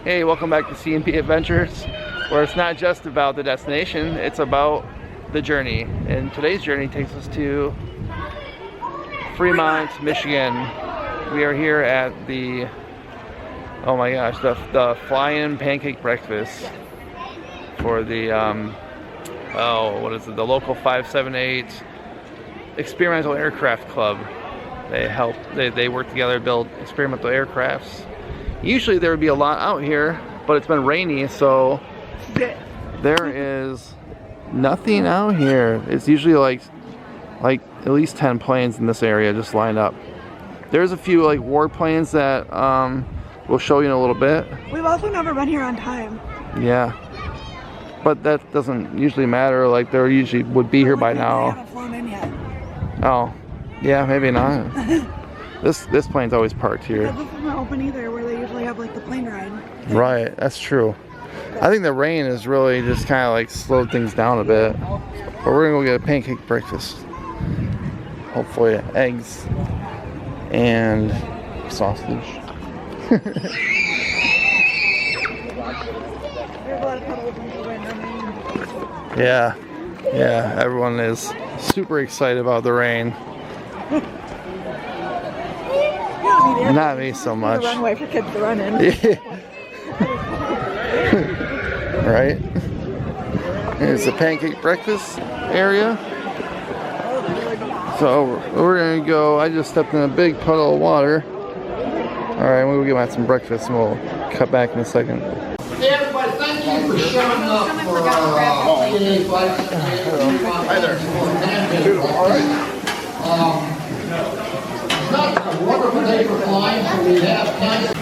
Hey, welcome back to C&P Adventures, where it's not just about the destination, it's about the journey. And today's journey takes us to Fremont, Michigan. We are here at the, oh my gosh, the fly-in pancake breakfast for the, what is it, the local 578 Experimental Aircraft Club. They work together to build experimental aircrafts. Usually there would be a lot out here, but it's been rainy, so there is nothing out here. It's usually like at least 10 planes in this area just lined up. There's a few like warplanes that we'll show you in a little bit. We've also never been here on time. Yeah, but that doesn't usually matter. Like they usually would be here by now. They haven't flown in yet. Oh, yeah, maybe not. This plane's always parked here. Because this isn't open either, where they usually have like the plane ride. Right, that's true. I think the rain has really just kind of like slowed things down a bit. But we're gonna go get a pancake breakfast. Hopefully eggs and sausage. There's a lot of puddles in the wind. Yeah, everyone is super excited about the rain. Not me so much. A runway for kids to run in. Right? Here's the pancake breakfast area. So we're gonna go. I just stepped in a big puddle of water. Alright, we'll go get some breakfast and we'll cut back in a second. Hey everybody, thank you for showing up for our CNA flight. Hi there. It's not a wonderful day for flying, so we have canceled.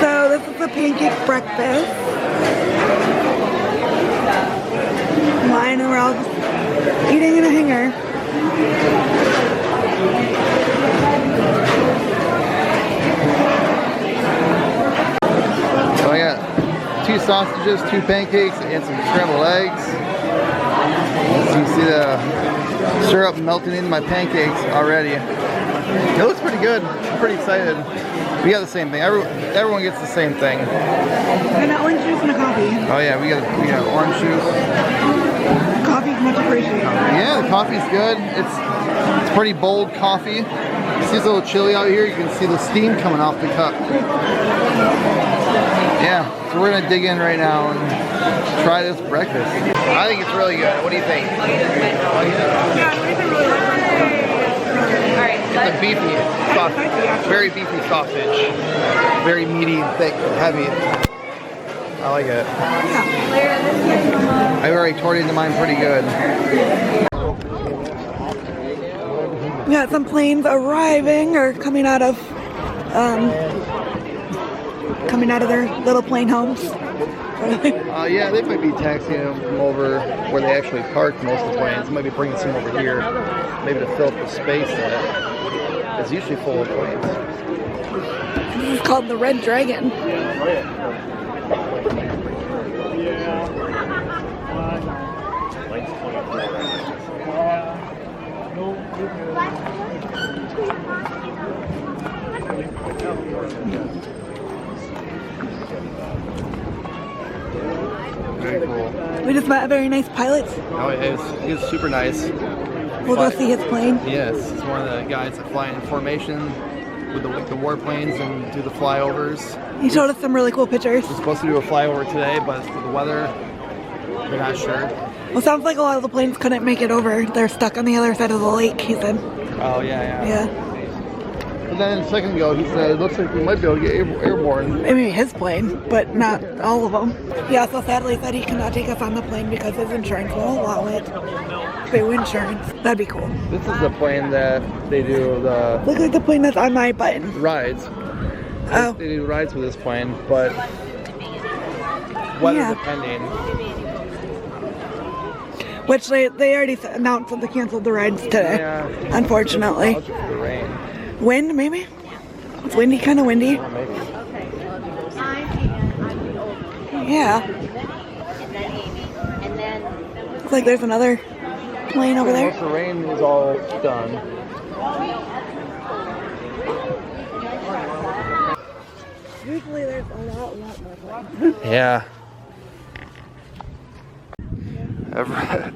So this is the pancake breakfast. Line and we're all just eating in a hanger. So I got 2 sausages, 2 pancakes, and some scrambled eggs. So you can see the syrup melting into my pancakes already. It looks pretty good. I'm pretty excited. We got the same thing. Everyone gets the same thing. And an orange juice and a coffee. Oh yeah, we got orange juice. Coffee's much appreciated. Yeah, the coffee's good. It's pretty bold coffee. It's a little chilly out here. You can see the steam coming off the cup. Yeah, so we're gonna dig in right now and try this breakfast. I think it's really good. What do you think? Yeah, what do you think? It's a beefy sausage, very beefy sausage. Very meaty, thick, heavy. I like it. I already torted into mine pretty good. We got some planes arriving or coming out of their little plane homes. Yeah, they might be taxiing them from over where they actually park most of the planes. They might be bringing some over here, maybe to fill up the space that is usually full of planes. This is called the Red Dragon. Very cool. We just met a very nice pilot. Oh, yeah, he's super nice. We'll go see his plane. Yes, he's one of the guys that fly in formation with the warplanes and do the flyovers. He showed us some really cool pictures. We're supposed to do a flyover today, but for the weather, we're not sure. Well, sounds like a lot of the planes couldn't make it over. They're stuck on the other side of the lake, he said. Oh, yeah. Yeah. And then a second ago, he said it looks like we might be able to get airborne. Maybe his plane, but not all of them. Yeah, so sadly he said he cannot take us on the plane because his insurance won't allow it. Through insurance. That'd be cool. This is the plane that they do the Look like the plane that's on my button. rides. Oh. They do rides with this plane, but weather Yeah. depending. Which they already announced that they canceled the rides today. Yeah. Unfortunately. It's for the rain. Wind, maybe? It's windy, kind of windy. Oh, maybe. Yeah. Looks like there's another plane over there. Once the rain is all done. Usually there's a lot more planes. Yeah.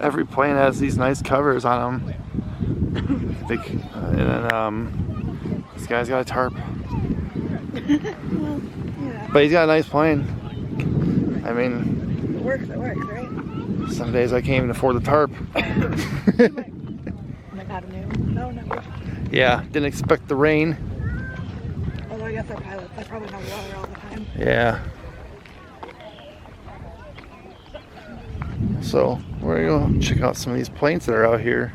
Every plane has these nice covers on them. And then this guy's got a tarp. Well, yeah. But he's got a nice plane. I mean, It works, right? some days I can't even afford the tarp. Oh my god, no, never. Yeah, didn't expect the rain. Although I guess they're pilots, they probably know water all the time. Yeah. So we're gonna check out some of these planes that are out here.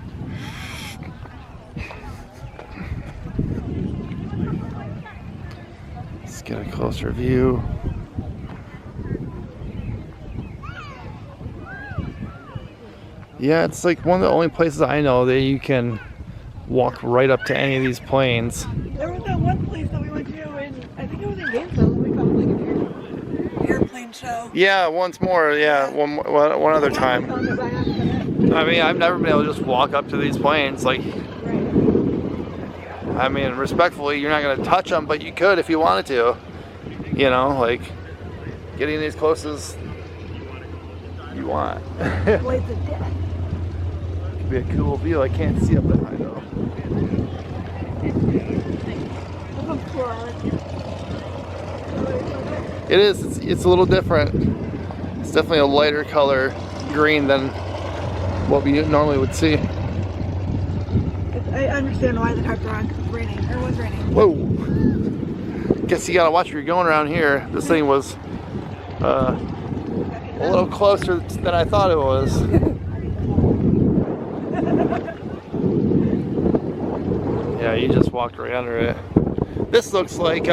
Let's get a closer view. Yeah, it's like one of the only places I know that you can walk right up to any of these planes. There was that one place that we went to, and I think it was in Gainesville, that we found like an airplane show. Yeah, once more. Yeah, one other time. We found it by accident. I mean, I've never been able to just walk up to these planes. Like, I mean, respectfully, you're not going to touch them, but you could if you wanted to. You know, like, getting as close as you want. Blades of death. Could be a cool view. I can't see up that high, though. This one's cool. It is. It's a little different. It's definitely a lighter color green than what we normally would see. I understand why the tarps are on, because it's raining. Or it was raining. Whoa. Guess you gotta watch where you're going around here. This thing was a little closer than I thought it was. Yeah, you just walked right under it. This looks like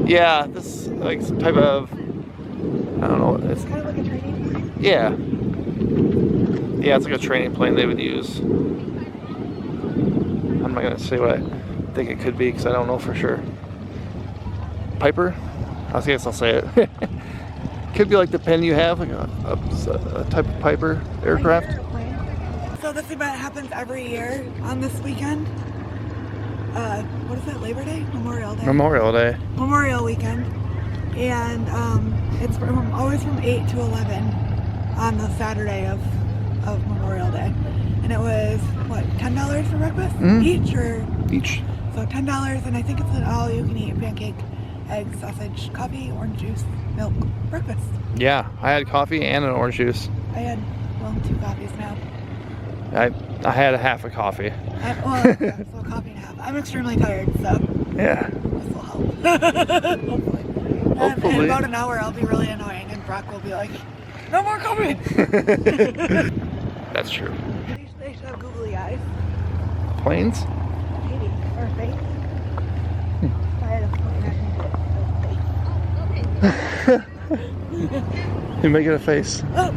yeah, this like some type of, I don't know. It's Kind of like a training plane. yeah. Yeah, it's like a training plane they would use. I'm not gonna say what I think it could be because I don't know for sure. Piper? I guess I'll say it. Could be like the pen you have, like a type of Piper aircraft. So this event happens every year on this weekend. What is it? Labor Day? Memorial Day. Memorial Day. Memorial weekend. And it's always from 8 to 11 on the Saturday of Memorial Day. And it was, what, $10 for breakfast? Each? Or Each. So $10, and I think it's an all-you-can-eat pancake, egg, sausage, coffee, orange juice, milk, breakfast. Yeah, I had coffee and an orange juice. I had, well, 2 coffees now. I had a half a coffee. Well, yeah, so a coffee and a half. I'm extremely tired, so Yeah. this will help. Hopefully. In Hopefully. about an hour, I'll be really annoying, and Brock will be like, no more coffee! That's true. They should have googly eyes. Planes? Maybe. Or face. I had a You're making a face. Oh.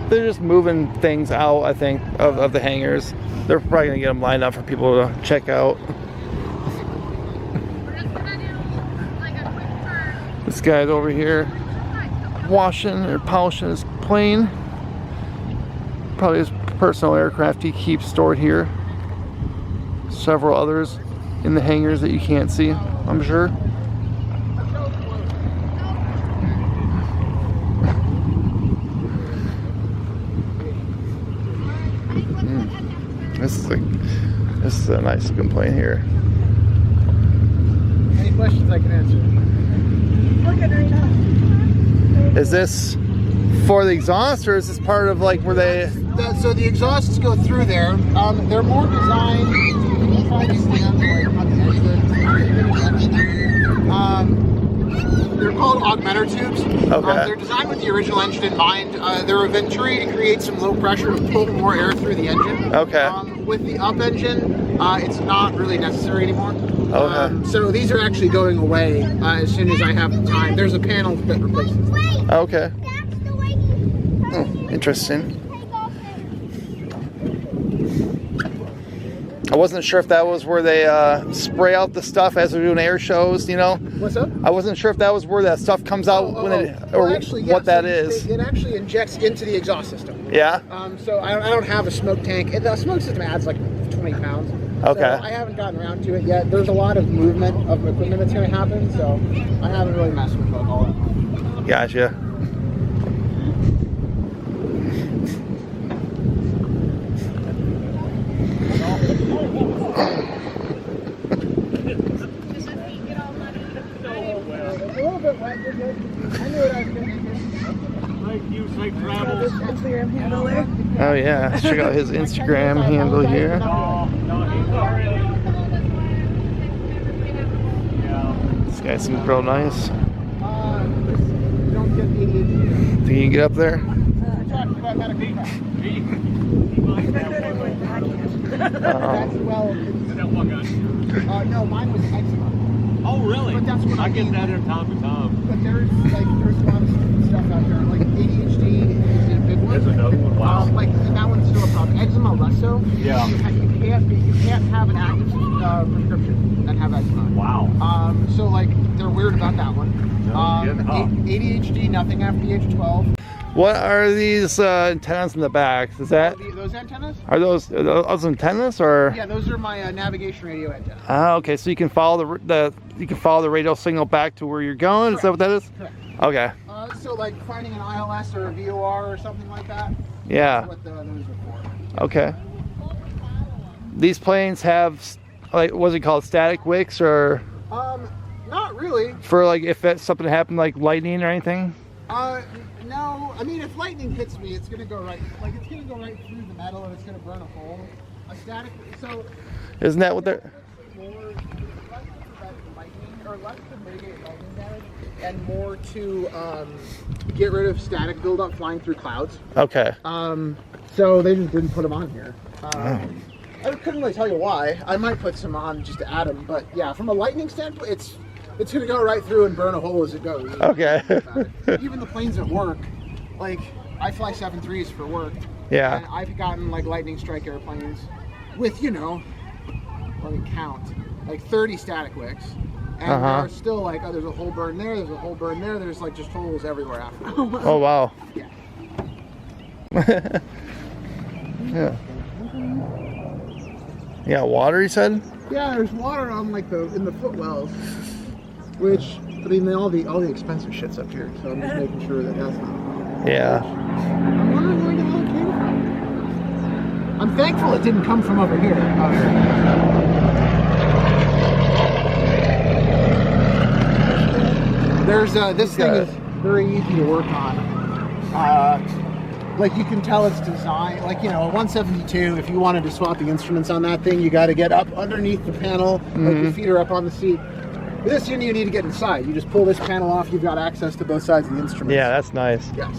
They're just moving things out, I think, of the hangars. They're probably gonna get them lined up for people to check out. This guy's over here washing or polishing his plane. Probably his personal aircraft he keeps stored here. Several others in the hangars that you can't see, I'm sure. This is a nice looking plane here. Any questions I can answer? Looking right now. Is this for the exhaust, or is this part of like where they? So the exhausts go through there. They're more designed. Try to stand like on the edge of the. They're called augmenter tubes. Okay. They're designed with the original engine in mind. They're a venturi to create some low pressure to pull more air through the engine. Okay. With the up engine, it's not really necessary anymore. Okay. So these are actually going away as soon as I have the time. There's a panel that replaces them. Okay. Interesting. I wasn't sure if that was where they spray out the stuff as they're doing air shows, you know? What's up? I wasn't sure if that was where that stuff comes out when it, or Well, actually, yeah, what that so is. It actually injects into the exhaust system. Yeah? So I don't have a smoke tank. The smoke system adds like 20 pounds. Okay. So I haven't gotten around to it yet. There's a lot of movement of equipment that's going to happen, so I haven't really messed with like all that. Gotcha. A little bit wet, you're good. I knew what I was going to do. Thank you, safe This travels. Instagram handle there. Oh yeah, let's check out his Instagram handle here. No, he's already. Yeah. This guy seems real nice. Don't get ADHD. Think you can get up there? Talking about medical crap. He must have That's, well, no, mine was eczema. Oh, really? But that's what I I get mean. that in time to time. But there's a lot of stupid stuff out there. Like ADHD is a big one. There's another one. Wow. Like that one's still a problem. Eczema less so. Yeah. You can't have an active prescription that have eczema. Wow. So like they're weird about that one. No kidding, huh? ADHD, nothing after the age of 12. What are these antennas in the back? Is that Those antennas? are those antennas or? Yeah, those are my navigation radio antennas. Ah, okay. So you can follow the radio signal back to where you're going. Is that what that is? Correct. Okay. So like finding an ILS or a VOR or something like that. Yeah. That's what those are for. Okay. These planes have like what's it called, static wicks, or Not really. for like if something happened like lightning or anything? No. I mean, if lightning hits me, it's gonna go right. Like it's gonna go right through the metal and it's gonna burn a hole. A static. So. Isn't that what they're? More less to prevent lightning, or less to mitigate lightning damage, and more to get rid of static buildup flying through clouds. Okay. So they just didn't put them on here. I couldn't really tell you why. I might put some on just to add them, but yeah, from a lightning standpoint, it's gonna go right through and burn a hole as it goes. Okay. Even the planes at work, like I fly 7.3s for work. Yeah. And I've gotten like lightning strike airplanes with, let me count, like 30 static wicks. And they're still like, oh, there's a hole burn there, there's a hole burn there, there's like just holes everywhere after. Oh wow. Yeah. Yeah. Yeah, water, you said? Yeah, there's water on like in the footwells, which I mean all the expensive shit's up here, so I'm just making sure that that's not. Yeah. I'm wondering where the hell it came from. I'm thankful it didn't come from over here. There's this thing is very easy to work on. Like you can tell it's designed, like a 172, if you wanted to swap the instruments on that thing, you got to get up underneath the panel, like your feet are up on the seat. With this, you need to get inside. You just pull this panel off, you've got access to both sides of the instruments. Yeah, that's nice. Yes.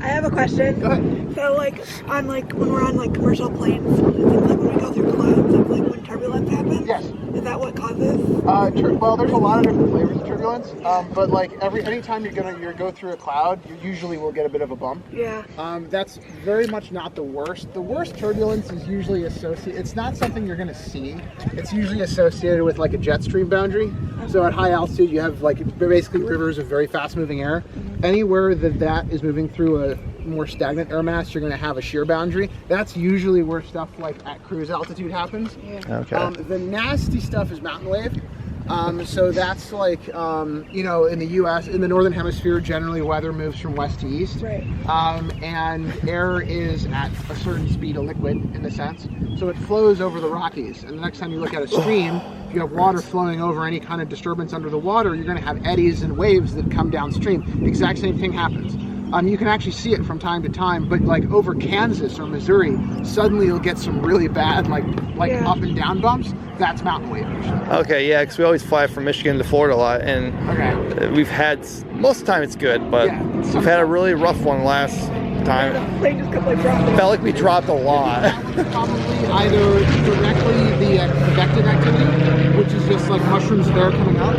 I have a question. Go ahead. So like when we're on like commercial planes, things like when we go through clouds of like when turbulence happens? Yes. Is that what causes? Well, there's a lot of different flavors of turbulence, but like anytime you go through a cloud, you usually will get a bit of a bump. Yeah. That's very much not the worst. The worst turbulence is usually associated. It's not something you're going to see. It's usually associated with like a jet stream boundary. So at high altitude, you have like basically rivers of very fast-moving air. Anywhere that is moving through a more stagnant air mass, you're going to have a shear boundary. That's usually where stuff like at cruise altitude happens. Yeah. Okay. The nasty stuff is mountain wave. So that's like, you know, in the U.S., in the northern hemisphere, generally weather moves from west to east. Right. And air is at a certain speed, a liquid in a sense. So it flows over the Rockies. And the next time you look at a stream, if you have water flowing over any kind of disturbance under the water, you're going to have eddies and waves that come downstream. The exact same thing happens. You can actually see it from time to time, but like over Kansas or Missouri, suddenly you'll get some really bad like Yeah. up and down bumps. That's mountain wave usually. Okay, yeah, because we always fly from Michigan to Florida a lot, and Okay. we've had, most of the time it's good, but Yeah, we've had a really rough one last time. The plane just kept like dropping. Felt like we dropped a lot. That was probably either directly the convective activity, which is just like mushrooms of air coming up,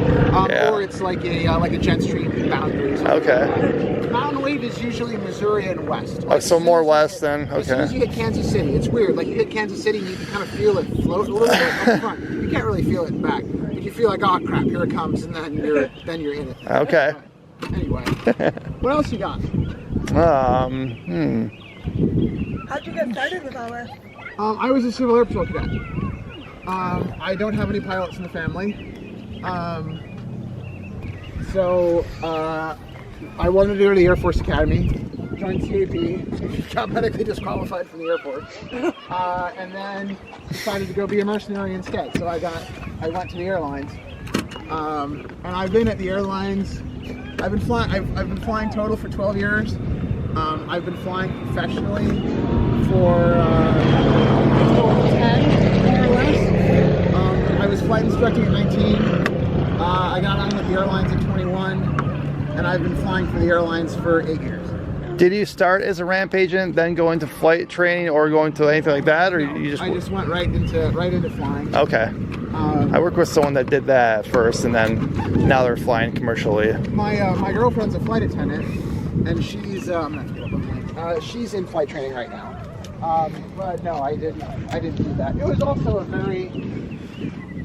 Yeah. or it's like a jet stream boundary. Okay. Mountain wave is usually Missouri and west. Oh, so more west then? As soon as Okay. you hit Kansas City, it's weird. Like you hit Kansas City, you can kind of feel it float a little bit up front. You can't really feel it back. But you feel like, oh crap, here it comes, and then you're in it. Okay. Anyway, what else you got? How'd you get started with all this? I was a Civil Air Patrol cadet. I don't have any pilots in the family. So I wanted to go to the Air Force Academy, joined CAP, got medically disqualified from the airport, and then decided to go be a mercenary instead. So I went to the airlines, and I've been at the airlines. I've been flying total for 12 years. I've been flying professionally for 10, more or less. I was flight instructing at 19. I got on with the airlines at 21, and I've been flying for the airlines for 8 years. Did you start as a ramp agent, then go into flight training, or go into anything like that, or you just? I just went right into flying. Okay. I work with someone that did that at first, and then now they're flying commercially. My girlfriend's a flight attendant, and she's in flight training right now. But no, I didn't do that. It was also a very,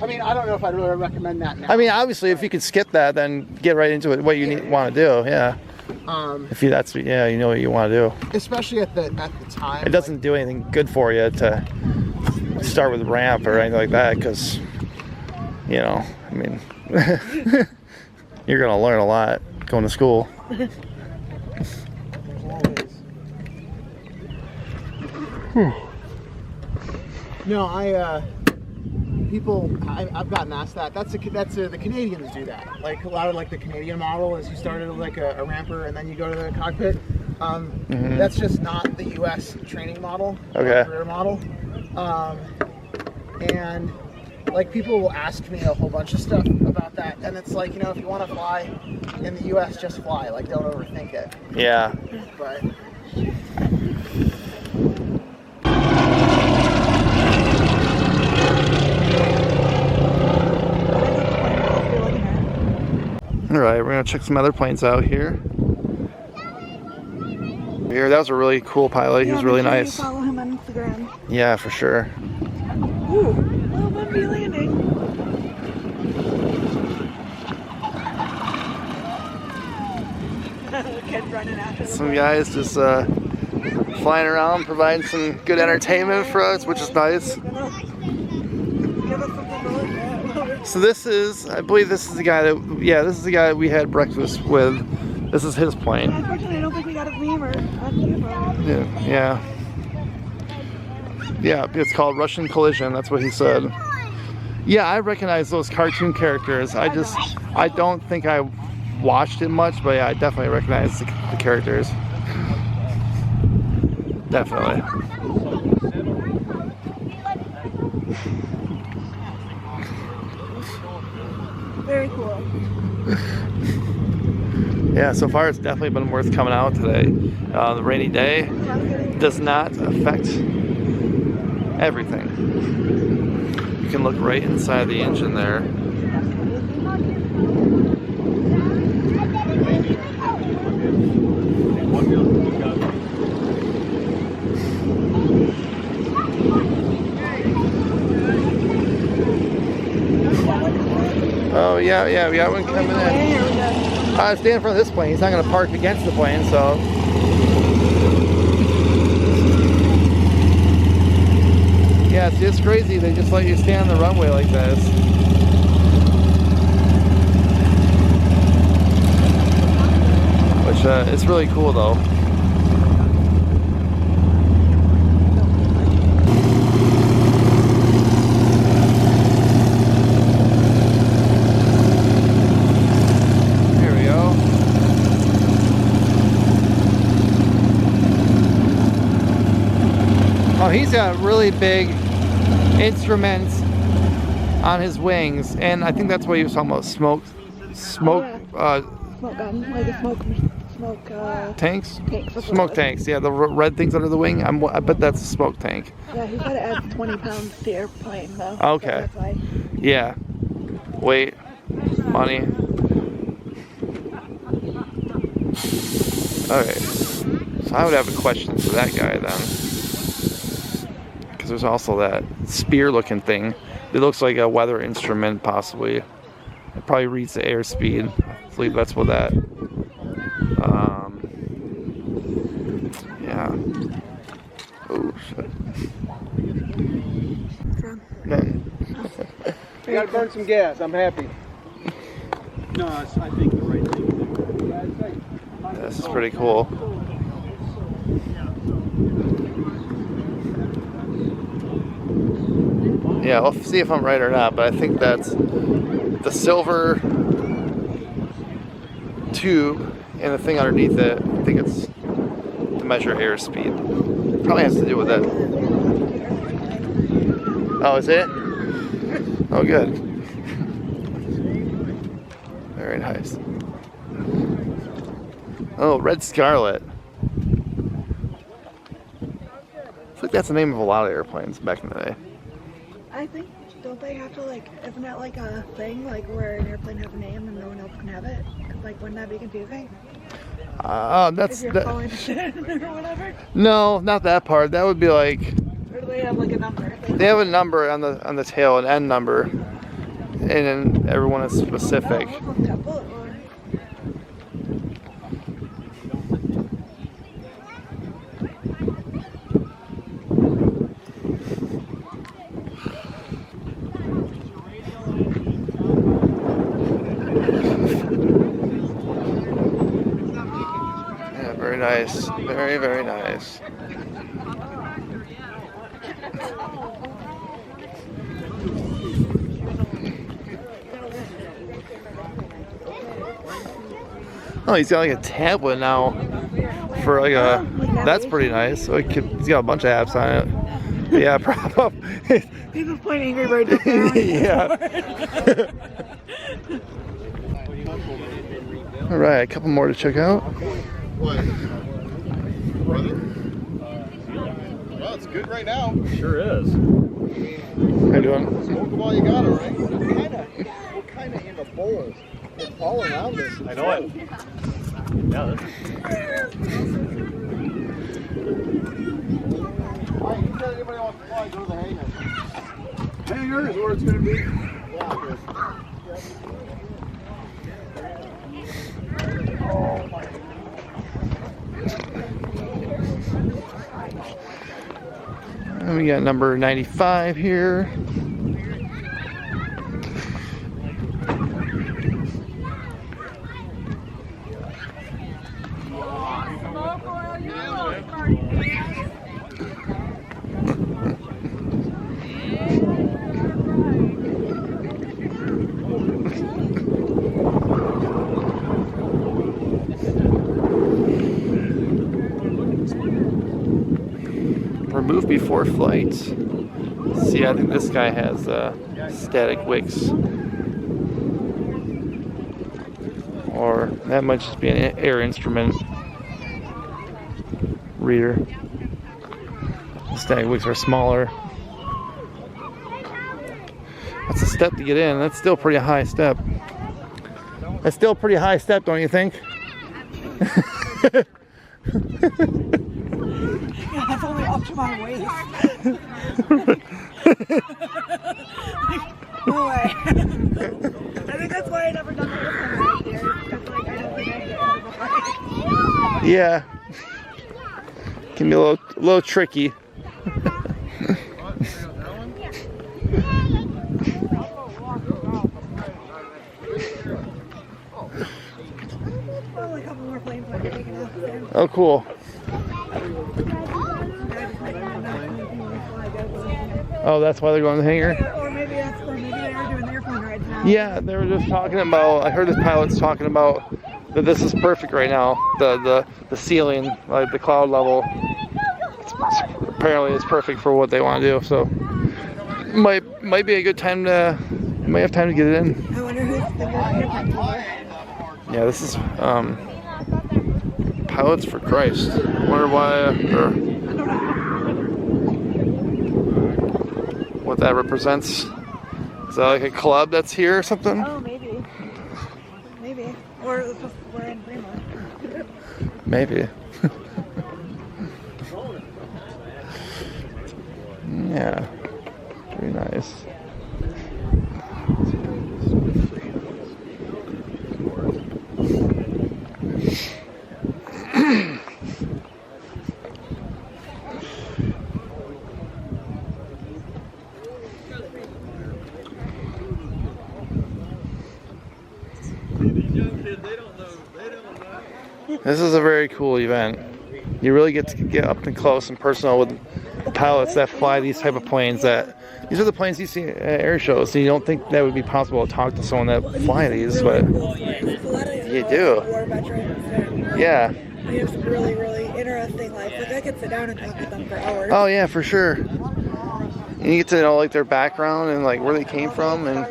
I mean, I don't know if I'd really recommend that now. I mean, obviously, if you could skip that, then get right into it. What you want to do, yeah. If you you know what you want to do. Especially at the time. It doesn't do anything good for you to start with ramp or anything like that, because you know, I mean, you're gonna learn a lot going to school. No, I've gotten asked that. The Canadians do that. Like a lot of like the Canadian model is you started like a ramper and then you go to the cockpit. That's just not the U.S. training model, career model. And like people will ask me a whole bunch of stuff about that, and it's like, you know, if you want to fly in the U.S., just fly. Like, don't overthink it. Yeah. But All right, we're gonna check some other planes out here. Here, that was a really cool pilot. He was really nice. Follow him on Instagram. Yeah, for sure. Ooh, well, Bumpy landing. Kid running after the Some guys just flying around, providing some good entertainment for us, which is nice. Give us something to look at. So this is, I believe this is the guy that, yeah, this is the guy that we had breakfast with. This is his plane. Unfortunately, I don't think we got his name or info. Yeah. Yeah, it's called Russian Collision. That's what he said. Yeah, I recognize those cartoon characters. I don't think I watched it much, but yeah, I definitely recognize the characters. Definitely. Very cool. Yeah, so far it's definitely been worth coming out today. The rainy day does not affect everything. You can look right inside the engine there. Oh yeah, we got one coming in. I stand in front of this plane. He's not going to park against the plane, so. Yeah, it's just crazy. They just let you stand on the runway like this. Which it's really cool though. Oh, he's got really big instruments on his wings, and I think that's what he was talking about. Smoke Smoke gun, like a smoke tanks. Tanks. Smoke tanks. Yeah, the red things under the wing. I bet that's a smoke tank. Yeah, he's got to add 20 pounds to the airplane though. Okay. So that's why. Yeah. Weight, money. Okay. So I would have a question for that guy then. Because there's also that spear-looking thing. It looks like a weather instrument, possibly. It probably reads the airspeed. I believe that's what that. Yeah. Oh shit. You gotta burn some gas. I'm happy. No, I think the right thing. This is pretty cool. Yeah, we'll see if I'm right or not, but I think that's the silver tube and the thing underneath it. I think it's to measure airspeed. Probably has to do with it. Oh, is it? Oh, good. Very nice. Oh, Red Scarlet. I think that's the name of a lot of airplanes back in the day. I think, don't they have to like, isn't that like a thing, like where an airplane has a name and no one else can have it? Because like, wouldn't that be confusing? That's If you're calling it or whatever? No, not that part. That would be like, Or do they have like a number? they have a number on the tail, an N number, and then everyone is specific. Yeah, very nice. Very, very nice. Oh, he's got like a tablet now for like a. That's pretty nice. So he's got a bunch of apps on it. But yeah, prop up. He's just playing Angry Birds up there. Yeah. All right, a couple more to check out. What? Well, it's good right now. Sure is. How you doing? Smoke them all you got, all right? We're kind of in the bowl. It's all around us. I know it. Yeah, that's All right, you tell anybody wants to fly, go to the hangar. Hangar is where it's going to be. Yeah, good. And we got number 95 here. Remove before flight. See, I think this guy has static wicks. Or that might just be an air instrument reader. The static wicks are smaller. That's a step to get in. That's still a pretty high step. That's still a pretty high step, don't you think? Yeah, that's only up to my waist. No way. I think that's why I never done the airplane right there. Because like I don't think I get it. Yeah. Can be a little tricky. Probably a couple more planes might be taking off there. Oh, cool. Oh, that's why they're going to the hangar? Or maybe they are doing airplane rides now. Yeah, they were just talking about, I heard the pilots talking about that this is perfect right now. The ceiling, like the cloud level, apparently it's perfect for what they want to do. So might be a good time to, you might have time to get it in. I wonder who's the airplane for. Yeah, this is Pilots for Christ. I wonder why, or what that represents. Is that like a club that's here or something? Oh, maybe. Maybe. Or we're in Fremont. Maybe. Yeah. Very nice. This is a very cool event. You really get to get up and close and personal with pilots that fly these type of planes. These are the planes you see at air shows, so you don't think that would be possible to talk to someone that fly these, but you do. War veterans. Yeah. They have some really, really interesting life. Like I could sit down and talk with them for hours. Oh yeah, for sure. And you get to know like their background and like where they came from and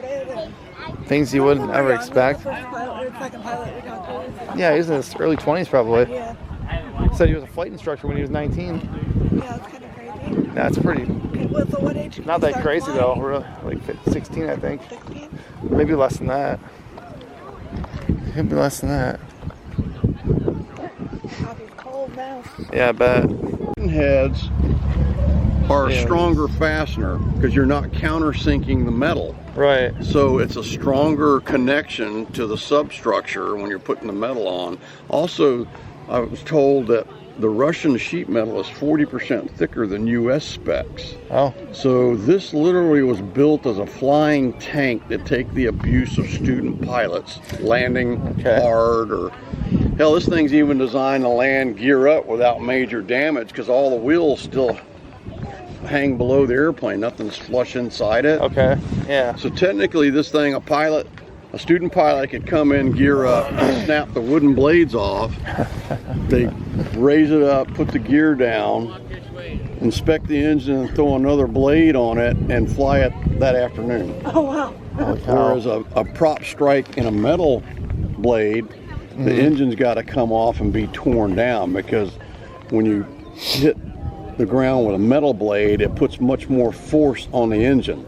things you wouldn't ever expect. Second pilot we talked to. Yeah, he's in his early 20s probably. Yeah. Said he was a flight instructor when he was 19. Yeah, that's kind of crazy. That's pretty. Well, so what age did Not you that start crazy flying? though. Really, like 16, I think. 16? Maybe less than that. Maybe less than that. Coffee's cold now. Yeah, I bet. Heads are a Yeah. stronger fastener because you're not countersinking the metal. Right. So it's a stronger connection to the substructure when you're putting the metal on. Also, I was told that the Russian sheet metal is 40% thicker than US specs. Oh. So this literally was built as a flying tank to take the abuse of student pilots landing hard, or hell, this thing's even designed to land gear up without major damage because all the wheels still hang below the airplane. Nothing's flush inside it. Okay. Yeah. So technically this thing, a student pilot could come in, gear up, snap the wooden blades off. They raise it up, put the gear down, inspect the engine and throw another blade on it and fly it that afternoon. Oh, wow. Whereas a prop strike in a metal blade, the engine's got to come off and be torn down, because when you hit the ground with a metal blade, it puts much more force on the engine.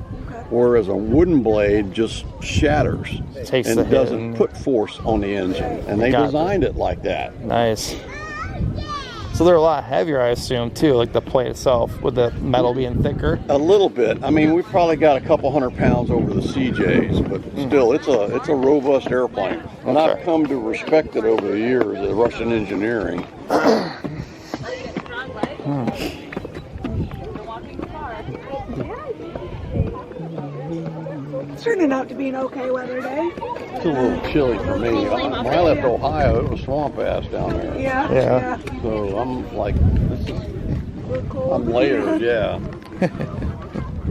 Whereas a wooden blade just shatters Takes and the hit doesn't and- put force on the engine. And they Got it. designed it like that. Nice. So they're a lot heavier, I assume, too, like the plate itself, with the metal being thicker. A little bit. I mean, we've probably got a couple 100 pounds over the CJs, but still, it's a robust airplane. And Okay. I've come to respect it over the years, the Russian engineering. It's turning out to be an okay weather day. It's a little chilly for me. When I left Ohio, it was swamp ass down there. Yeah. Yeah. So I'm like, Cold. I'm layered, yeah.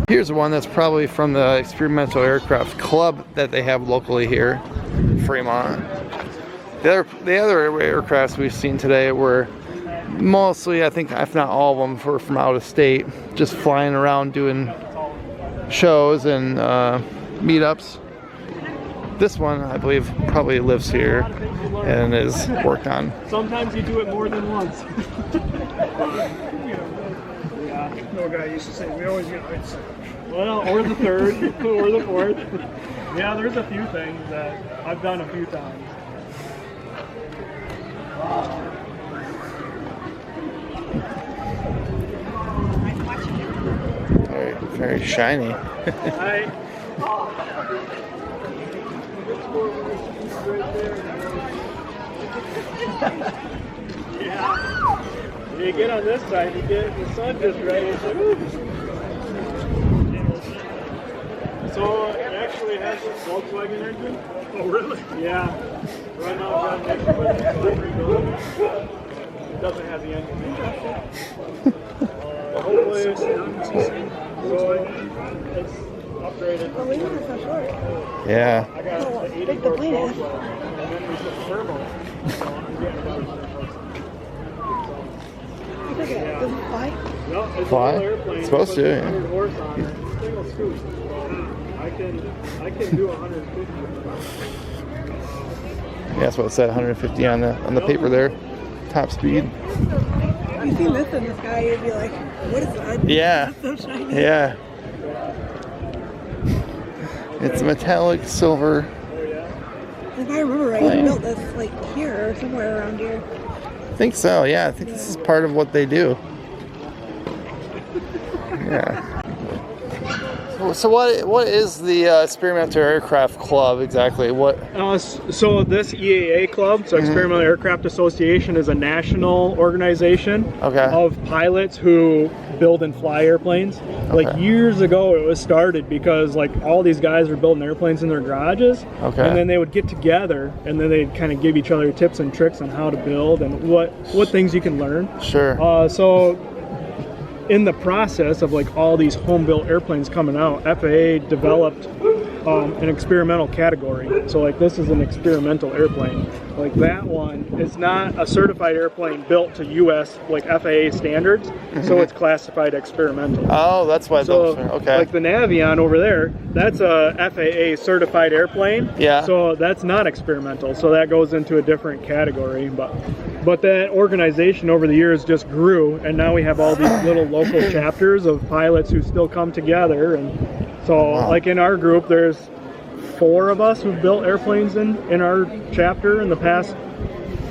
Here's one that's probably from the Experimental Aircraft Club that they have locally here in Fremont. The other aircrafts we've seen today were mostly, I think, if not all of them, were from out of state, just flying around doing shows and meetups. This one, I believe, probably lives here and is worked on. Sometimes you do it more than once. Yeah, no guy used to say, we always get, Well, or the third, or the fourth. Yeah, there's a few things that I've done a few times. Very, very shiny. Yeah. When you get on this side, you get the sun just right. It's like, ooh. So it actually has a Volkswagen engine. Oh, really? Yeah. Right now, I've got an extra with it, so I'm rebuilding it. It doesn't have the engine. Hopefully, it's upgraded. Oh, we were so short. Yeah. I got the 80 big the plane is. Volkswagen, and then we put turbo. So I'm getting about 100 Look at it. Does it fly? No, it's Fly? a little airplane. It's supposed to, Put yeah. 100 horse on it. Single scoop. I can do 150. Yeah, that's what it said. 150 on the paper there. Top speed. If you see this in the sky, you'd be like, what is that? Yeah. It's so shiny. Yeah. It's metallic silver. If I remember right, you built this like here or somewhere around here. I think so. Yeah, I think this is part of what they do. Yeah. So what is the Experimental Aircraft Club exactly? What? So this EAA club, so Experimental Aircraft Association, is a national organization of pilots who build and fly airplanes. Like years ago, it was started because like all these guys were building airplanes in their garages, and then they would get together and then they'd kind of give each other tips and tricks on how to build and what things you can learn. Sure. So in the process of like all these home-built airplanes coming out, FAA developed an experimental category. So like this is an experimental airplane. Like that one is not a certified airplane built to US like FAA standards, so it's classified experimental. Oh, that's why those are, okay. Like the Navion over there, that's a FAA certified airplane. Yeah. So that's not experimental. So that goes into a different category. But that organization over the years just grew, and now we have all these little local chapters of pilots who still come together. And so like in our group, there's 4 of us who've built airplanes in our chapter in the past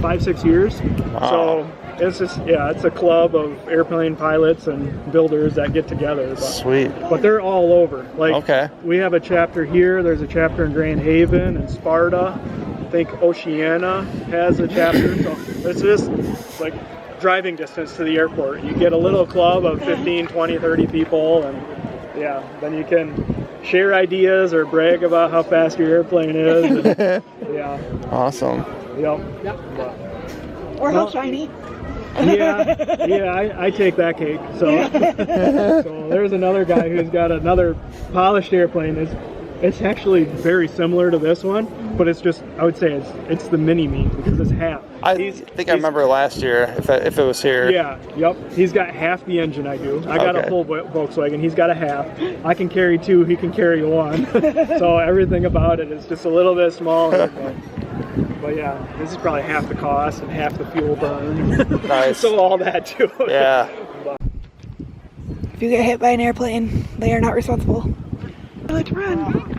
5-6 years. Wow. So it's just, it's a club of airplane pilots and builders that get together. Sweet. But they're all over. Like we have a chapter here, there's a chapter in Grand Haven and Sparta. I think Oceana has a chapter. So it's just like driving distance to the airport. You get a little club of 15, 20, 30 people, and then you can share ideas or brag about how fast your airplane is. And, Awesome. Yep. Or how shiny. I take that cake. So, so there's another guy who's got another polished airplane. It's actually very similar to this one, but it's just, I would say it's the mini-me because it's half. I think I remember last year, if it was here. Yeah, yep. He's got half the engine I do. I got a full Volkswagen. He's got a half. I can carry 2. He can carry 1. So everything about it is just a little bit smaller. But yeah, this is probably half the cost and half the fuel burn. Nice. So all that too. Yeah. If you get hit by an airplane, they are not responsible. Let's run.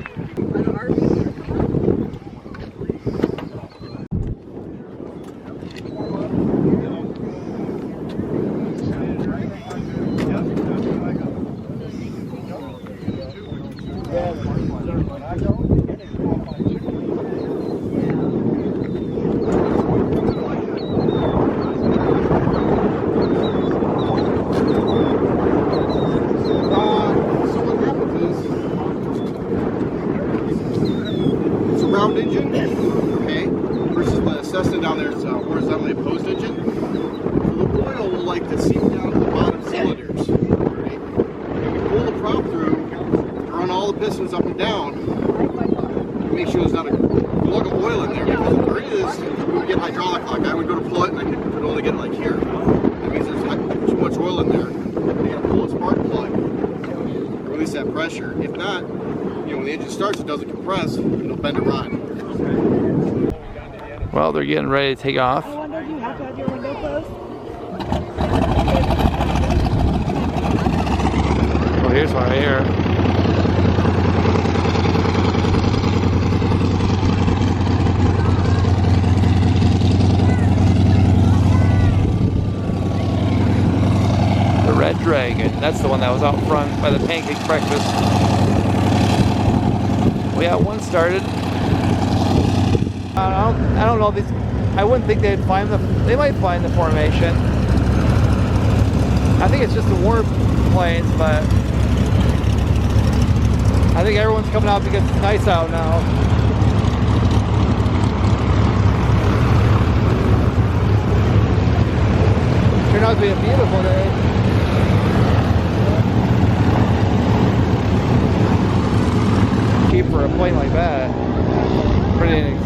Round engine, okay, versus the Cessna down there, it's horizontally opposed engine. The oil will like to seep down to the bottom cylinders, right? When you pull the prop through, run all the pistons up and down, make sure there's not a plug of oil in there, because if there is, we would get hydraulic lock. I would go to pull it and I could only get it like here. That means there's not too much oil in there. You gotta pull a spark plug, release that pressure. If not, when the engine starts, it doesn't compress, and it'll bend and run. Well, they're getting ready to take off. I wonder if you have to have your window closed. Oh, here's one right here. the one that was out front by the pancake breakfast. We got one started. I don't know these. I wouldn't think they'd find they might find the formation. I think it's just the warp planes, but I think everyone's coming out because it's nice out now. Turned out to be a beautiful day. Cheap for a plane like that. Pretty neat.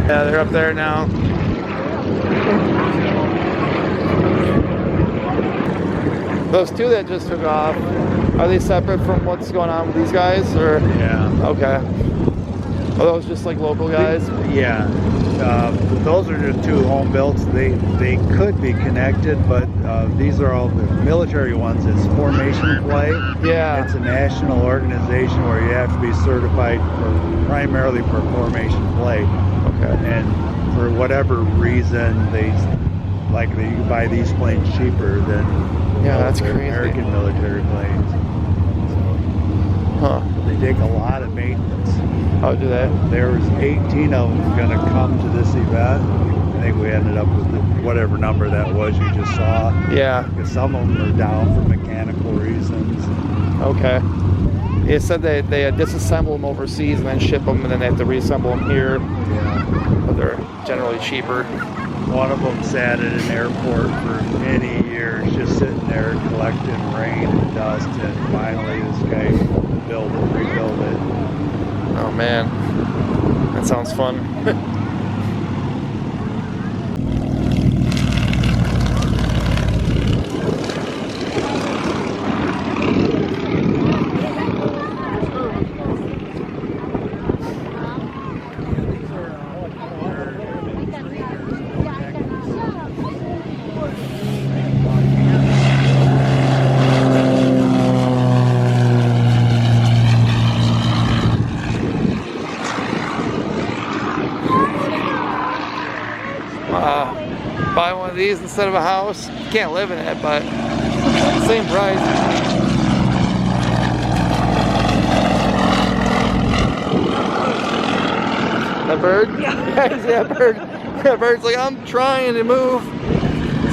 Yeah, they're up there now. Those two that just took off, are they separate from what's going on with these guys, or? Yeah. Okay. Are those just like local guys? Yeah. Those are the two home builds. They could be connected, but these are all the military ones. It's formation play. Yeah. It's a national organization where you have to be certified primarily for formation play. Okay. And for whatever reason, they buy these planes cheaper than that's the crazy. American military planes. Huh. They take a lot of maintenance. How do they? There was 18 of them going to come to this event. I think we ended up with whatever number that was you just saw. Yeah. Because some of them are down for mechanical reasons. Okay. It said they disassemble them overseas and then ship them, and then they have to reassemble them here. Yeah. But they're generally cheaper. One of them sat at an airport for many years, just sitting there collecting rain and dust, and finally this guy rebuilt it. Oh man, that sounds fun. Buy one of these instead of a house. You can't live in it, but same price. That bird? Yeah. You see that bird? That bird's like, I'm trying to move.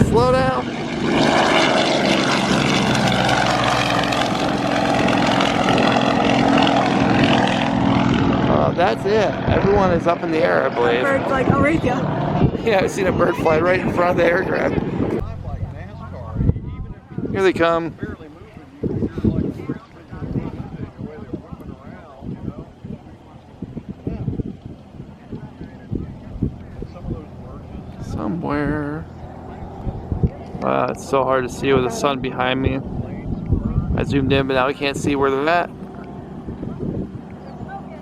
Slow down. That's it. Everyone is up in the air, I believe. Bird's like, I'll raise you. Yeah, I've seen a bird fly right in front of the aircraft. Here they come. Somewhere. Wow, it's so hard to see with the sun behind me. I zoomed in, but now I can't see where they're at.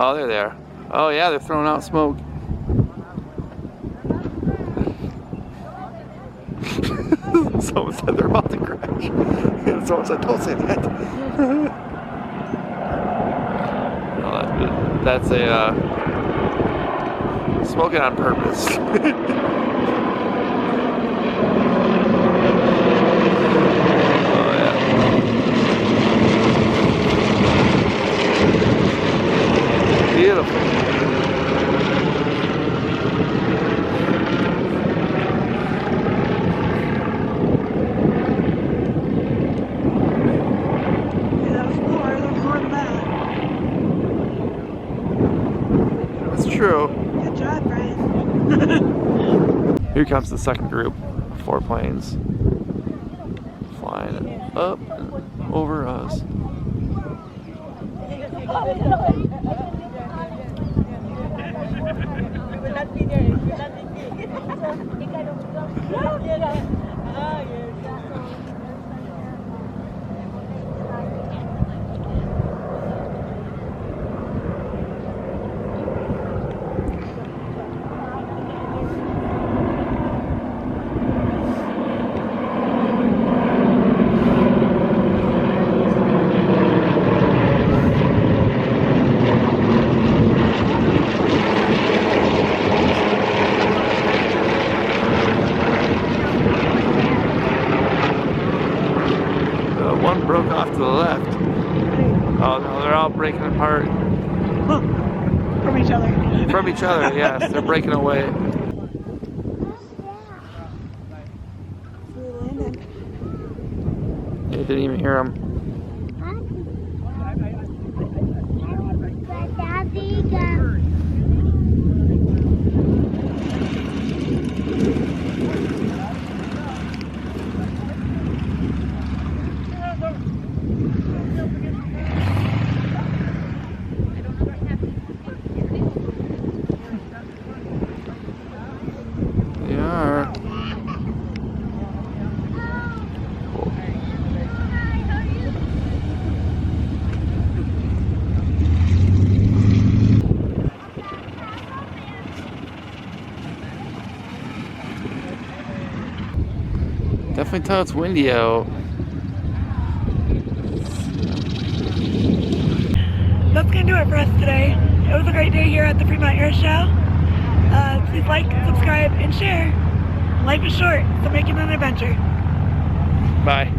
Oh, they're there. Oh yeah, they're throwing out smoke. Someone said they're about to crash. And someone said, don't say that. Oh, that's a smoking on purpose. Oh yeah. Beautiful. true. Good job, Brian. Here comes the second group. 4 planes flying up and over us. One broke off to the left. Oh no, they're all breaking apart. From each other. From each other, yes. They're breaking away. We landed. You didn't even hear them. They are. Cool. Definitely tell it's windy out. That's gonna do it for us today. It was a great day here at the Fremont Air Show. Please like, subscribe, and share. Life is short, so make it an adventure. Bye.